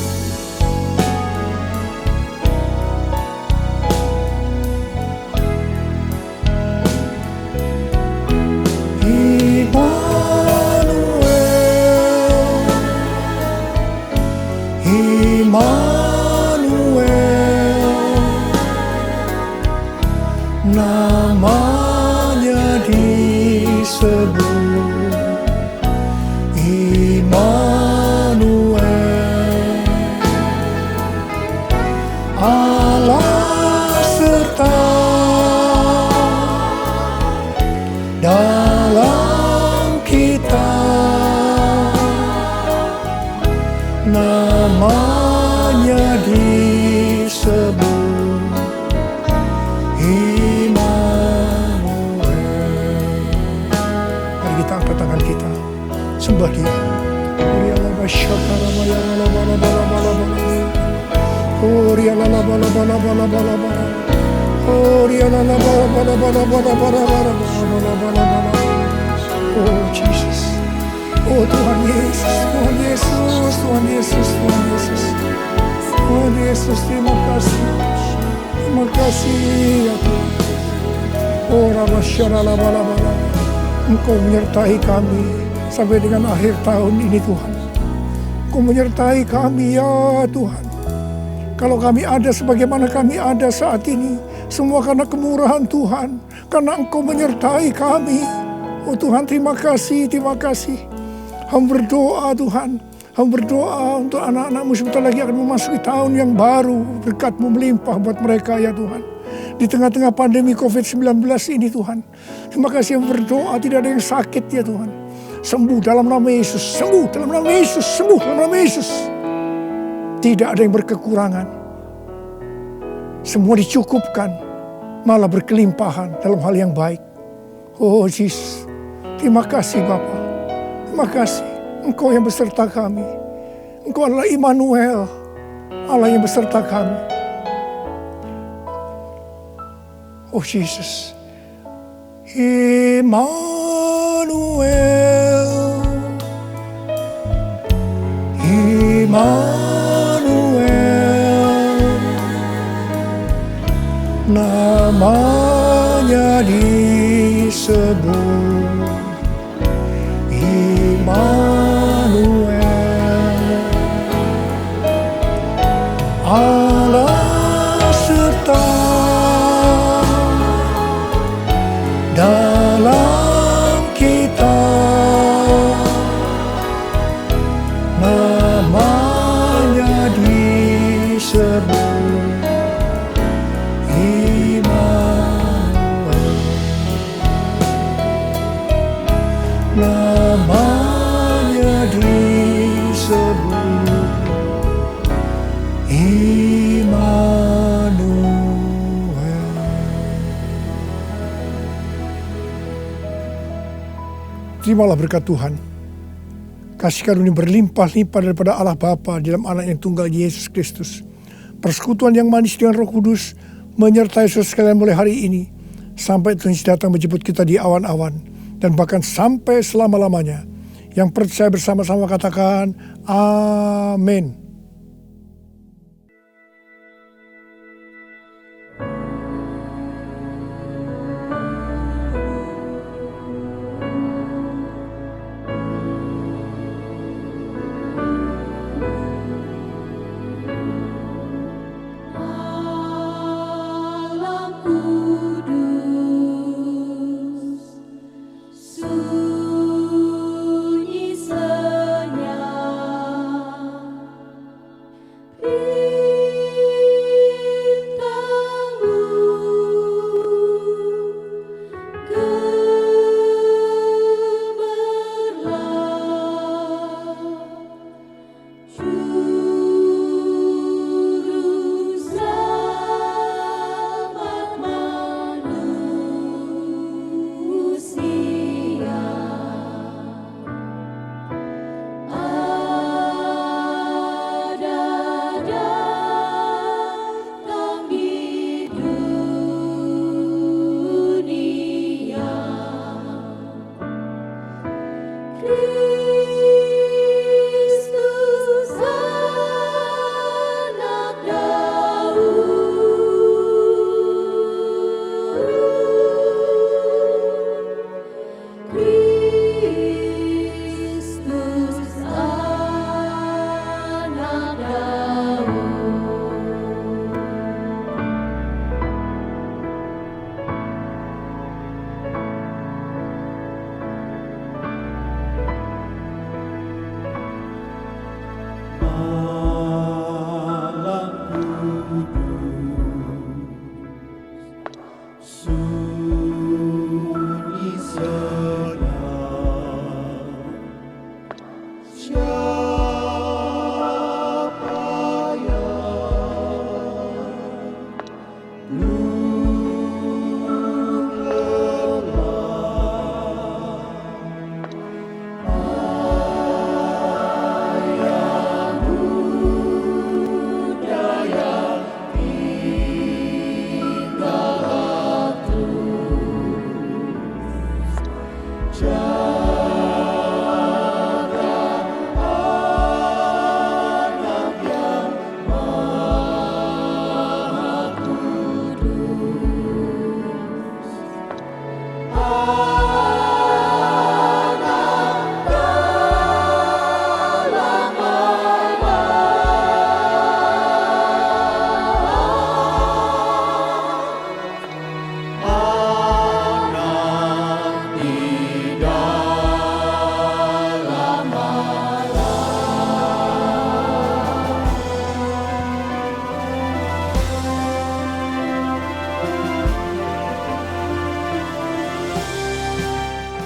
Namanya disebut Immanuel, Allah serta dalam kita. Namanya disebut tangan kita, sembah Dia. Oh Jesus, oh Tuhan Yesus, Tuhan Yesus, Tuhan Yesus, Tuhan Yesus, Tuhan Yesus, terima kasih ya Tuhan. Oh Rabbasharalabalabala, Engkau menyertai kami sampai dengan akhir tahun ini Tuhan. Engkau menyertai kami ya Tuhan. Kalau kami ada sebagaimana kami ada saat ini, semua karena kemurahan Tuhan. Karena Engkau menyertai kami. Oh Tuhan, terima kasih, terima kasih. Hamba berdoa Tuhan. Hamba berdoa untuk anak-anakmu sebentar lagi akan memasuki tahun yang baru. Berkat-Mu melimpah buat mereka ya Tuhan. Di tengah-tengah pandemi COVID-19 ini Tuhan. Terima kasih yang berdoa tidak ada yang sakit ya Tuhan. Sembuh dalam nama Yesus. Sembuh dalam nama Yesus. Sembuh dalam nama Yesus. Tidak ada yang berkekurangan. Semua dicukupkan. Malah berkelimpahan dalam hal yang baik. Oh Jesus. Terima kasih Bapa. Terima kasih. Engkau yang beserta kami. Engkau adalah Immanuel. Allah yang beserta kami. Oh Jesus, Immanuel, Immanuel, namanya disebut Immanuel, Allah serta dalam kita. Namanya disebut Immanuel. Namanya disebut Immanuel. Terimalah berkat Tuhan. Kasih karunia berlimpah-limpah daripada Allah Bapa di dalam Anak yang tunggal Yesus Kristus. Persekutuan yang manis dengan Roh Kudus menyertai saudara sekalian mulai hari ini sampai Tuhan Yesus datang menjemput kita di awan-awan dan bahkan sampai selama-lamanya. Yang percaya bersama-sama katakan amin.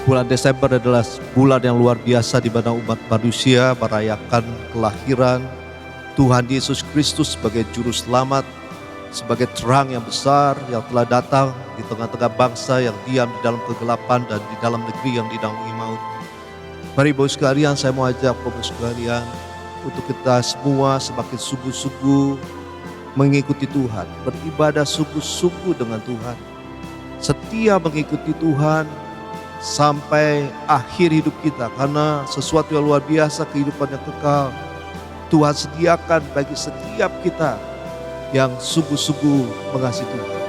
Bulan Desember adalah bulan yang luar biasa di mana umat manusia merayakan kelahiran Tuhan Yesus Kristus sebagai juru selamat, sebagai terang yang besar yang telah datang di tengah-tengah bangsa yang diam di dalam kegelapan dan di dalam negeri yang dinaungi maut. Mari Bapak sekalian, saya mau ajak Bapak sekalian untuk kita semua semakin sungguh-sungguh mengikuti Tuhan, beribadah sungguh-sungguh dengan Tuhan, setia mengikuti Tuhan sampai akhir hidup kita, karena sesuatu yang luar biasa, kehidupan yang kekal Tuhan sediakan bagi setiap kita yang sungguh-sungguh mengasihi Tuhan.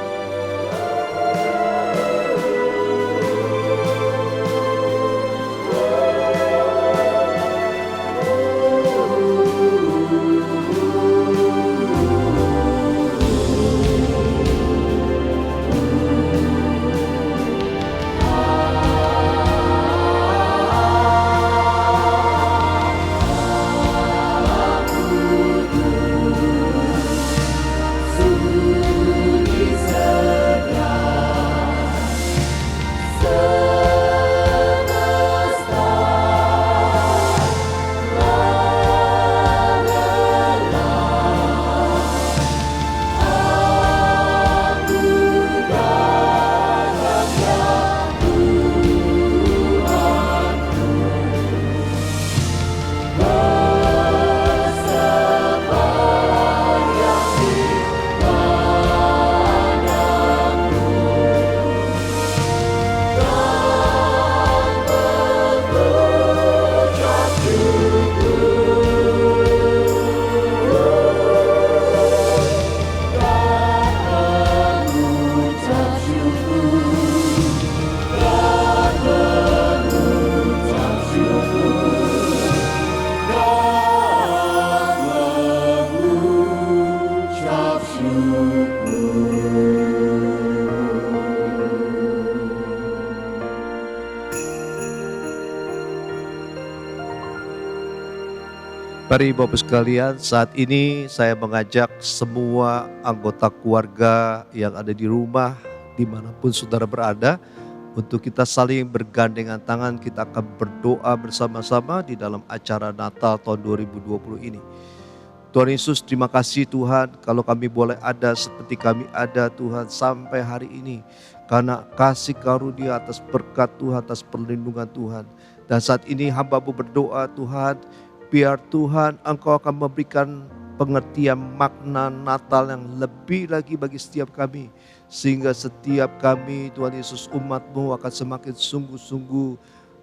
Sunyi Mari Bapak sekalian, saat ini saya mengajak semua anggota keluarga yang ada di rumah, dimanapun saudara berada, untuk kita saling bergandengan tangan. Kita akan berdoa bersama-sama di dalam acara Natal tahun 2020 ini. Tuhan Yesus, terima kasih Tuhan kalau kami boleh ada seperti kami ada Tuhan sampai hari ini. Karena kasih karunia atas berkat Tuhan, atas perlindungan Tuhan. Dan saat ini hamba-Mu berdoa Tuhan, biar Tuhan Engkau akan memberikan pengertian makna Natal yang lebih lagi bagi setiap kami. Sehingga setiap kami Tuhan Yesus umat-Mu akan semakin sungguh-sungguh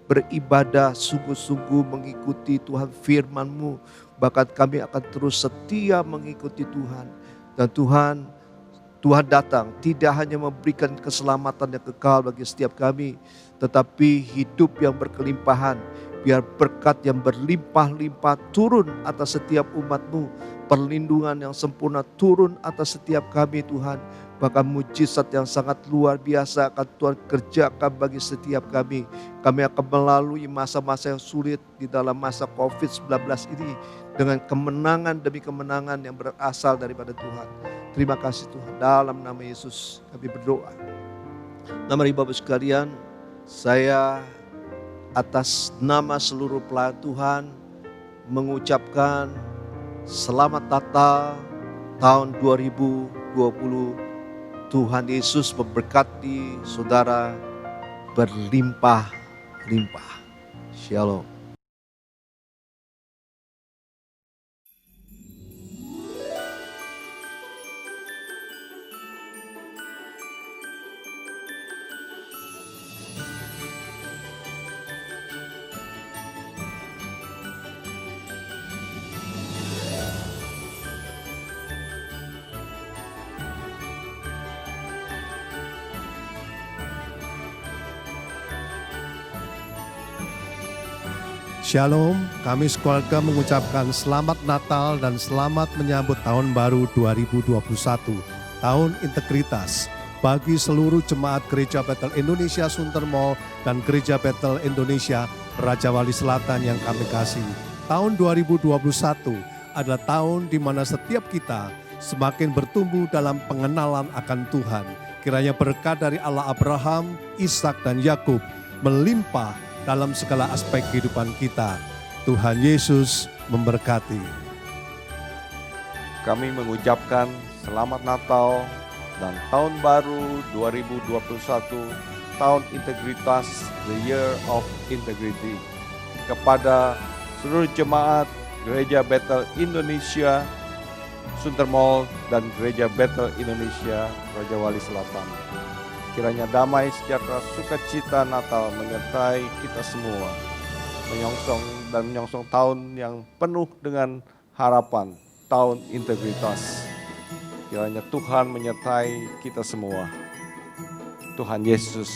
beribadah, sungguh-sungguh mengikuti Tuhan firman-Mu. Bahkan kami akan terus setia mengikuti Tuhan. Dan Tuhan datang tidak hanya memberikan keselamatan yang kekal bagi setiap kami, tetapi hidup yang berkelimpahan. Biar berkat yang berlimpah-limpah turun atas setiap umat-Mu. Perlindungan yang sempurna turun atas setiap kami Tuhan. Bahkan mujizat yang sangat luar biasa akan Tuhan kerjakan bagi setiap kami. Kami akan melalui masa-masa yang sulit di dalam masa COVID-19 ini. Dengan kemenangan demi kemenangan yang berasal daripada Tuhan. Terima kasih Tuhan. Dalam nama Yesus kami berdoa. Mari Bapak sekalian, saya atas nama seluruh pelayan Tuhan mengucapkan selamat Natal tahun 2020. Tuhan Yesus memberkati saudara berlimpah-limpah. Shalom. Shalom, kami sekeluarga mengucapkan selamat Natal dan selamat menyambut tahun baru 2021, tahun integritas bagi seluruh jemaat Gereja Betel Indonesia Sunter Mall dan Gereja Betel Indonesia Raja Wali Selatan yang kami kasihi. Tahun 2021 adalah tahun di mana setiap kita semakin bertumbuh dalam pengenalan akan Tuhan. Kiranya berkat dari Allah Abraham, Ishak dan Yakub melimpah dalam segala aspek kehidupan kita. Tuhan Yesus memberkati. Kami mengucapkan selamat Natal dan tahun baru 2021, tahun integritas, the year of integrity, kepada seluruh jemaat Gereja Betel Indonesia Sunter Mall dan Gereja Betel Indonesia Raja Wali Selatan. Kiranya damai, sejahtera, sukacita Natal menyertai kita semua. Menyongsong tahun yang penuh dengan harapan, tahun integritas. Kiranya Tuhan menyertai kita semua. Tuhan Yesus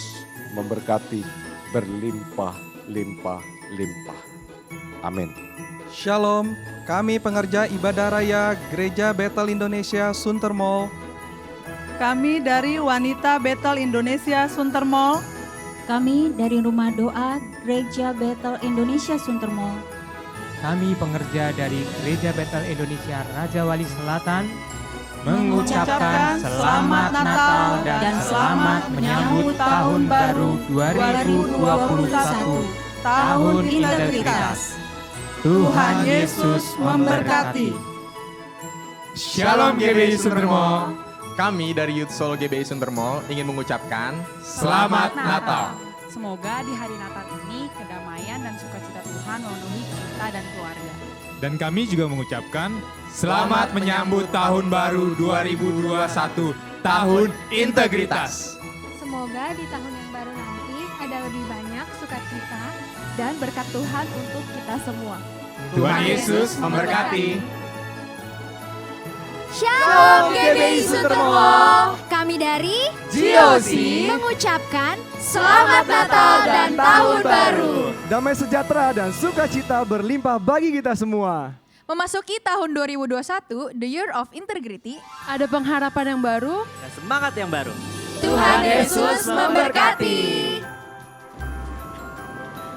memberkati berlimpah-limpah-limpah. Amin. Shalom, kami pengerja ibadah raya Gereja Betel Indonesia Sunter Mall. Kami dari Wanita Betel Indonesia Sunter Mall. Kami dari Rumah Doa Gereja Betel Indonesia Sunter Mall. Kami pengerja dari Gereja Betel Indonesia Raja Wali Selatan mengucapkan selamat Natal dan selamat menyambut tahun baru 2021, tahun integritas. Tuhan Yesus memberkati. Shalom GBI Sunter Mall. Kami dari Youth Solo GBI Sunter Mall ingin mengucapkan Selamat Natal. Semoga di hari Natal ini kedamaian dan sukacita Tuhan memenuhi kita dan keluarga. Dan kami juga mengucapkan selamat menyambut tahun baru 2021, tahun integritas. Semoga di tahun yang baru nanti ada lebih banyak sukacita dan berkat Tuhan untuk kita semua. Tuhan Yesus memberkati. Shalom GBI Sunter Mall. Kami dari GOC mengucapkan Selamat Natal dan Tahun Baru. Damai sejahtera dan sukacita berlimpah bagi kita semua. Memasuki tahun 2021, the year of integrity, ada pengharapan yang baru dan semangat yang baru. Tuhan Yesus memberkati.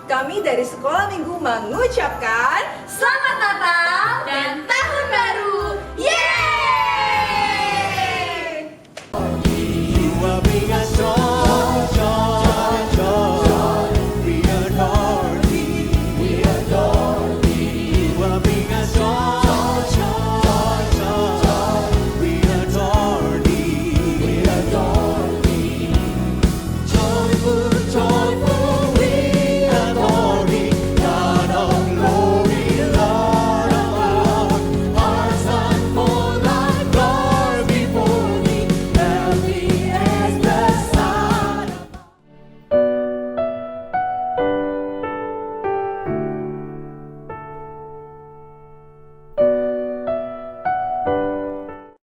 kami dari Sekolah Minggu mengucapkan Selamat Natal